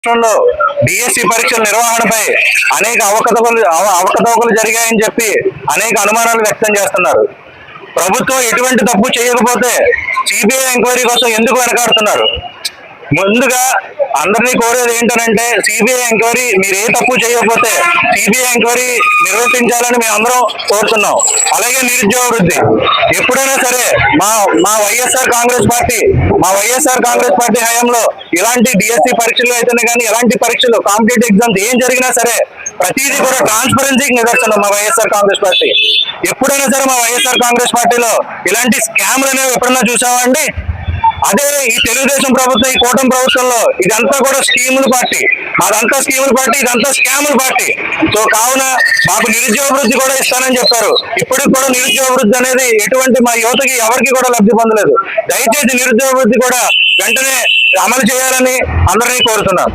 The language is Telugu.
రాష్ట్రంలో డిఎస్సి పరీక్షల నిర్వహణపై అనేక అవకతవకలు జరిగాయని చెప్పి అనేక అనుమానాలు వ్యక్తం చేస్తున్నారు. ప్రభుత్వం ఎటువంటి తప్పు చేయకపోతే సిబిఐ ఎంక్వైరీ కోసం ఎందుకు వెనకాడుతున్నారు? ముందుగా అందరినీ కోరేది ఏంటంటే సిబిఐ ఎంక్వైరీ, మీరు ఏ తప్పు చేయకపోతే సిబిఐ ఎంక్వైరీ నిర్వర్తించాలని మేము అందరం కోరుతున్నాం. అలాగే నిరుద్యోగ వృద్ధి ఎప్పుడైనా సరే మా వైఎస్ఆర్ కాంగ్రెస్ పార్టీ హయాంలో ఇలాంటి డిఎస్సి పరీక్షలు అయితేనే కానీ ఎలాంటి పరీక్షలు కాంపిటేటివ్ ఎగ్జామ్స్ ఏం జరిగినా సరే ప్రతిదీ కూడా ట్రాన్స్పరెన్సీకి నిదర్శనం మా వైఎస్ఆర్ కాంగ్రెస్ పార్టీ. ఎప్పుడైనా సరే మా వైఎస్ఆర్ కాంగ్రెస్ పార్టీలో ఇలాంటి స్కామ్లు అనేవి ఎప్పుడైనా చూసామా అండి? అదే ఈ తెలుగుదేశం ప్రభుత్వం, ఈ కూటమి ప్రభుత్వంలో ఇదంతా కూడా స్కీముల పార్టీ, అదంతా స్కీముల పార్టీ, ఇదంతా స్కాముల పార్టీ. సో కావున మాకు నిరుద్యోగ వృద్ధి కూడా ఇస్తానని చెప్పారు. ఇప్పటికి కూడా నిరుద్యోగ వృద్ధి అనేది ఎటువంటి మా యువతకి ఎవరికి కూడా లబ్ధి పొందలేదు. దయచేసి నిరుద్యోగ వృద్ధి కూడా వెంటనే అమలు చేయాలని అందరినీ కోరుతున్నాను.